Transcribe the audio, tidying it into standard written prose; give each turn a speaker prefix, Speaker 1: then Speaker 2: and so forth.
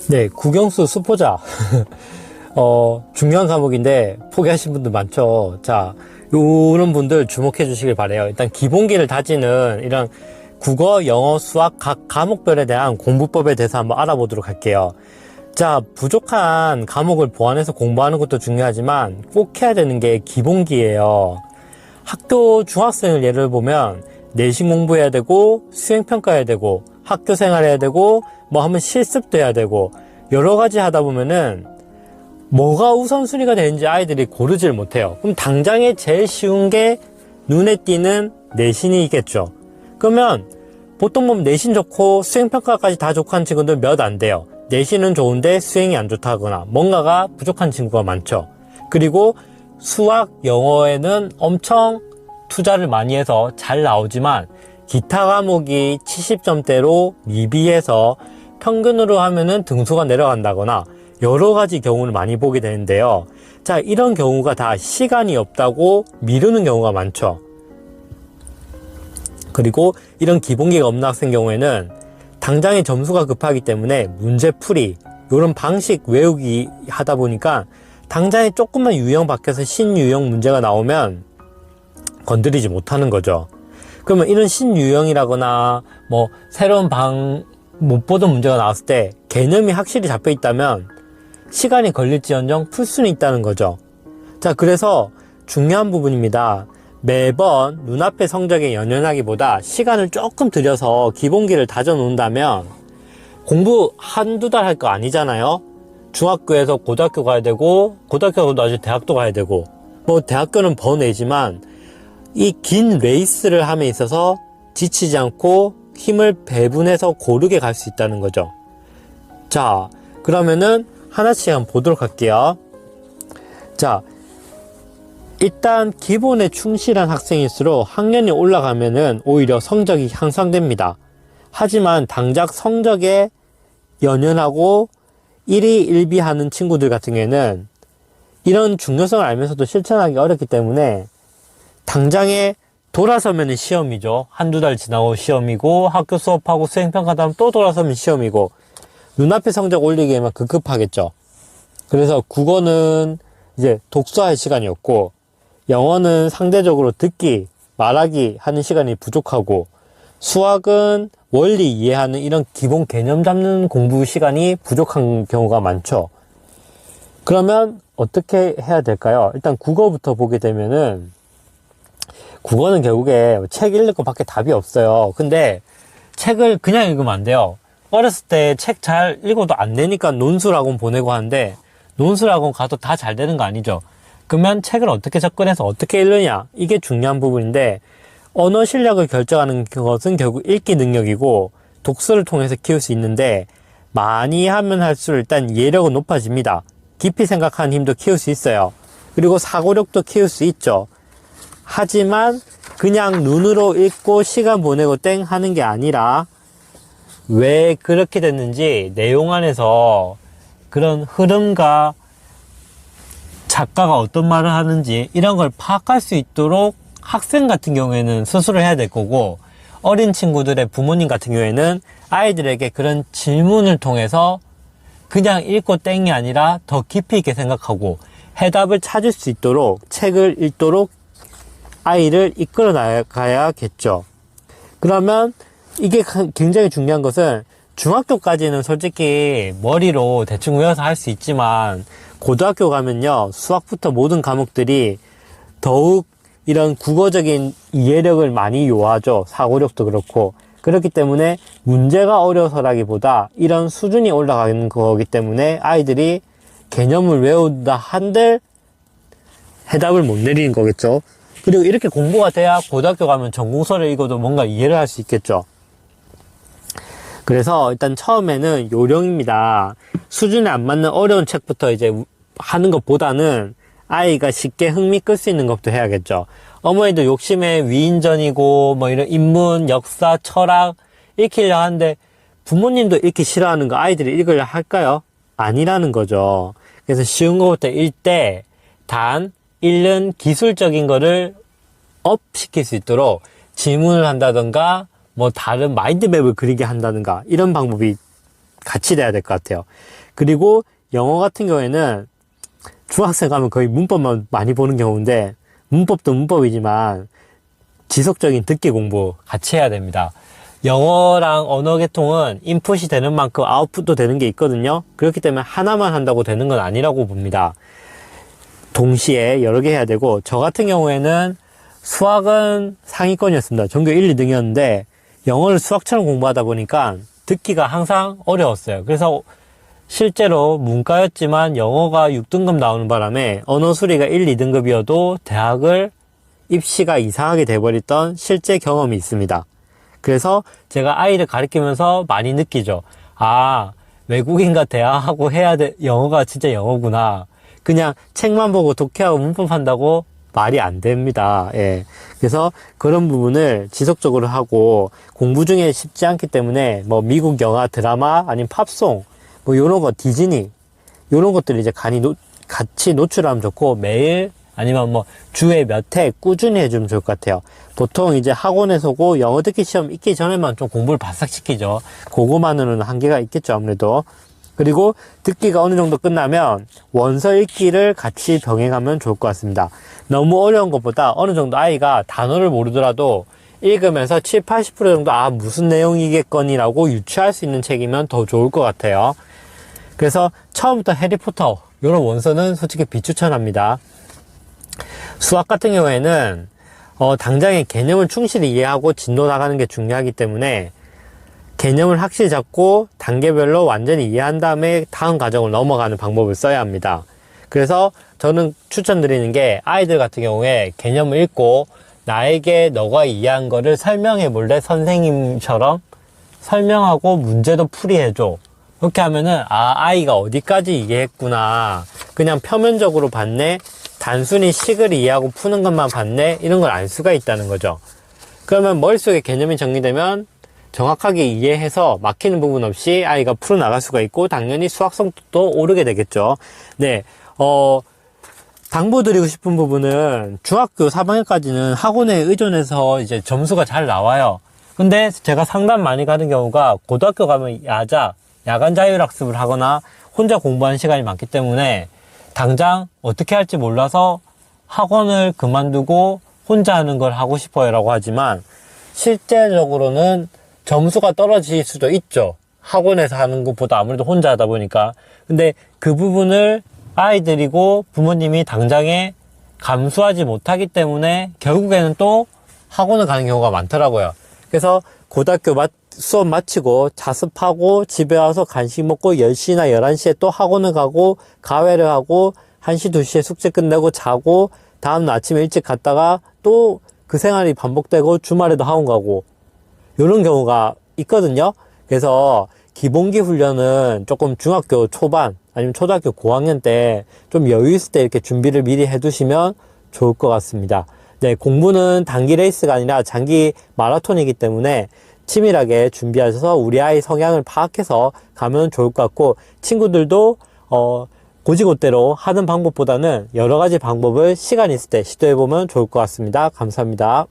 Speaker 1: 네, 국영수 수포자. 중요한 과목인데 포기하신 분들 많죠. 자, 요런 분들 주목해 주시길 바래요. 일단 기본기를 다지는 이런 국어, 영어, 수학 각 과목별에 대한 공부법에 대해서 한번 알아보도록 할게요. 자, 부족한 과목을 보완해서 공부하는 것도 중요하지만 꼭 해야 되는 게 기본기예요. 학교 중학생을 예를 보면 내신 공부해야 되고 수행평가해야 되고 학교 생활해야 되고 뭐 하면 실습도 해야 되고 여러 가지 하다 보면은 뭐가 우선순위가 되는지 아이들이 고르질 못해요. 그럼 당장에 제일 쉬운 게 눈에 띄는 내신이 있겠죠. 그러면 보통 보면 내신 좋고 수행평가까지 다 좋고 한 친구들 몇 안 돼요. 내신은 좋은데 수행이 안 좋다거나 뭔가가 부족한 친구가 많죠. 그리고 수학, 영어에는 엄청 투자를 많이 해서 잘 나오지만 기타 과목이 70점대로 미비해서 평균으로 하면은 등수가 내려간다거나 여러 가지 경우를 많이 보게 되는데요. 자, 이런 경우가 다 시간이 없다고 미루는 경우가 많죠. 그리고 이런 기본기가 없는 학생 경우에는 당장에 점수가 급하기 때문에 문제풀이, 이런 방식 외우기 하다 보니까 당장에 조금만 유형 바뀌어서 신유형 문제가 나오면 건드리지 못하는 거죠. 그러면 이런 신유형이라거나 뭐 새로운 못 보던 문제가 나왔을 때 개념이 확실히 잡혀 있다면 시간이 걸릴지언정 풀 수는 있다는 거죠. 자, 그래서 중요한 부분입니다. 매번 눈앞의 성적에 연연하기보다 시간을 조금 들여서 기본기를 다져 놓는다면 공부 한두 달 할 거 아니잖아요. 중학교에서 고등학교 가야 되고 고등학교도 나중에 대학도 가야 되고 뭐 대학교는 번외지만 이 긴 레이스를 함에 있어서 지치지 않고 힘을 배분해서 고르게 갈 수 있다는 거죠. 자, 그러면은 하나씩 한번 보도록 할게요. 자, 일단 기본에 충실한 학생일수록 학년이 올라가면은 오히려 성적이 향상됩니다. 하지만 당장 성적에 연연하고 1위 1비 하는 친구들 같은 경우에는 이런 중요성을 알면서도 실천하기 어렵기 때문에 당장에 돌아서면 시험이죠. 한두 달 지나고 시험이고 학교 수업하고 수행평가도 하면 또 돌아서면 시험이고 눈앞에 성적 올리기에만 급급하겠죠. 그래서 국어는 이제 독서할 시간이 없고 영어는 상대적으로 듣기, 말하기 하는 시간이 부족하고 수학은 원리 이해하는 이런 기본 개념 잡는 공부 시간이 부족한 경우가 많죠. 그러면 어떻게 해야 될까요? 일단 국어부터 보게 되면은 국어는 결국에 책 읽는 것밖에 답이 없어요. 근데 책을 그냥 읽으면 안 돼요. 어렸을 때 책 잘 읽어도 안 되니까 논술학원 보내고 하는데 논술학원 가도 다 잘 되는 거 아니죠. 그러면 책을 어떻게 접근해서 어떻게 읽느냐, 이게 중요한 부분인데 언어 실력을 결정하는 것은 결국 읽기 능력이고 독서를 통해서 키울 수 있는데 많이 하면 할수록 일단 이해력은 높아집니다. 깊이 생각하는 힘도 키울 수 있어요. 그리고 사고력도 키울 수 있죠. 하지만 그냥 눈으로 읽고 시간 보내고 땡 하는 게 아니라 왜 그렇게 됐는지 내용 안에서 그런 흐름과 작가가 어떤 말을 하는지 이런 걸 파악할 수 있도록 학생 같은 경우에는 스스로 해야 될 거고 어린 친구들의 부모님 같은 경우에는 아이들에게 그런 질문을 통해서 그냥 읽고 땡이 아니라 더 깊이 있게 생각하고 해답을 찾을 수 있도록 책을 읽도록 아이를 이끌어 나가야겠죠. 그러면 이게 굉장히 중요한 것은 중학교까지는 솔직히 머리로 대충 외워서 할 수 있지만 고등학교 가면요, 수학부터 모든 과목들이 더욱 이런 국어적인 이해력을 많이 요하죠. 사고력도 그렇고. 그렇기 때문에 문제가 어려서라기보다 이런 수준이 올라가는 거기 때문에 아이들이 개념을 외운다 한들 해답을 못 내리는 거겠죠. 그리고 이렇게 공부가 돼야 고등학교 가면 전공서를 읽어도 뭔가 이해를 할 수 있겠죠. 그래서 일단 처음에는 요령입니다. 수준에 안 맞는 어려운 책부터 이제 하는 것보다는 아이가 쉽게 흥미 끌 수 있는 것부터 해야겠죠. 어머니도 욕심에 위인전이고 뭐 이런 인문, 역사, 철학 읽히려 하는데 부모님도 읽기 싫어하는 거 아이들이 읽으려 할까요? 아니라는 거죠. 그래서 쉬운 것부터 읽되 단 읽는 기술적인 거를 업 시킬 수 있도록 질문을 한다던가 뭐 다른 마인드맵을 그리게 한다든가 이런 방법이 같이 돼야 될 것 같아요. 그리고 영어 같은 경우에는 중학생 가면 거의 문법만 많이 보는 경우인데, 문법도 문법이지만 지속적인 듣기 공부 같이 해야 됩니다. 영어랑 언어 계통은 인풋이 되는 만큼 아웃풋도 되는 게 있거든요. 그렇기 때문에 하나만 한다고 되는 건 아니라고 봅니다. 동시에 여러 개 해야 되고, 저 같은 경우에는 수학은 상위권이었습니다. 전교 1, 2등이었는데 영어를 수학처럼 공부하다 보니까 듣기가 항상 어려웠어요. 그래서 실제로 문과였지만 영어가 6등급 나오는 바람에 언어 수리가 1, 2등급이어도 대학을 입시가 이상하게 돼버렸던 실제 경험이 있습니다. 그래서 제가 아이를 가르치면서 많이 느끼죠. 아, 외국인과 대화하고 해야 돼. 영어가 진짜 영어구나. 그냥 책만 보고 독해하고 문법 한다고 말이 안 됩니다. 예. 그래서 그런 부분을 지속적으로 하고, 공부 중에 쉽지 않기 때문에 뭐 미국 영화, 드라마, 아니면 팝송, 뭐 요런 거, 디즈니, 요런 것들 이제 같이 노출하면 좋고, 매일 아니면 뭐 주에 몇 회 꾸준히 해주면 좋을 것 같아요. 보통 이제 학원에서고 영어 듣기 시험 있기 전에만 좀 공부를 바싹 시키죠. 그거만으로는 한계가 있겠죠, 아무래도. 그리고 듣기가 어느 정도 끝나면 원서 읽기를 같이 병행하면 좋을 것 같습니다. 너무 어려운 것보다 어느 정도 아이가 단어를 모르더라도 읽으면서 7, 80% 정도 무슨 내용이겠거니라고 유추할 수 있는 책이면 더 좋을 것 같아요. 그래서 처음부터 해리포터 이런 원서는 솔직히 비추천합니다. 수학 같은 경우에는 당장의 개념을 충실히 이해하고 진도 나가는 게 중요하기 때문에 개념을 확실히 잡고 단계별로 완전히 이해한 다음에 다음 과정을 넘어가는 방법을 써야 합니다. 그래서 저는 추천드리는 게, 아이들 같은 경우에 개념을 읽고 나에게 너가 이해한 거를 설명해 볼래? 선생님처럼 설명하고 문제도 풀이해줘. 그렇게 하면은 아이가 어디까지 이해했구나, 그냥 표면적으로 봤네, 단순히 식을 이해하고 푸는 것만 봤네, 이런 걸 알 수가 있다는 거죠. 그러면 머릿속에 개념이 정리되면 정확하게 이해해서 막히는 부분 없이 아이가 풀어나갈 수가 있고, 당연히 수학 성적도 오르게 되겠죠. 네, 당부드리고 싶은 부분은, 중학교 4학년까지는 학원에 의존해서 이제 점수가 잘 나와요. 근데 제가 상담 많이 가는 경우가 고등학교 가면 야간 자율학습을 하거나 혼자 공부하는 시간이 많기 때문에 당장 어떻게 할지 몰라서 학원을 그만두고 혼자 하는 걸 하고 싶어요 라고 하지만, 실제적으로는 점수가 떨어질 수도 있죠. 학원에서 하는 것보다 아무래도 혼자 하다 보니까. 근데 그 부분을 아이들이고 부모님이 당장에 감수하지 못하기 때문에 결국에는 또 학원을 가는 경우가 많더라고요. 그래서 고등학교 수업 마치고 자습하고 집에 와서 간식 먹고 10시나 11시에 또 학원을 가고 가회를 하고 1시, 2시에 숙제 끝내고 자고 다음날 아침에 일찍 갔다가 또 그 생활이 반복되고 주말에도 학원 가고, 이런 경우가 있거든요. 그래서 기본기 훈련은 조금 중학교 초반 아니면 초등학교 고학년 때 좀 여유 있을 때 이렇게 준비를 미리 해두시면 좋을 것 같습니다. 네, 공부는 단기 레이스가 아니라 장기 마라톤이기 때문에 치밀하게 준비하셔서 우리 아이 성향을 파악해서 가면 좋을 것 같고, 친구들도 고지고대로 하는 방법보다는 여러 가지 방법을 시간 있을 때 시도해보면 좋을 것 같습니다. 감사합니다.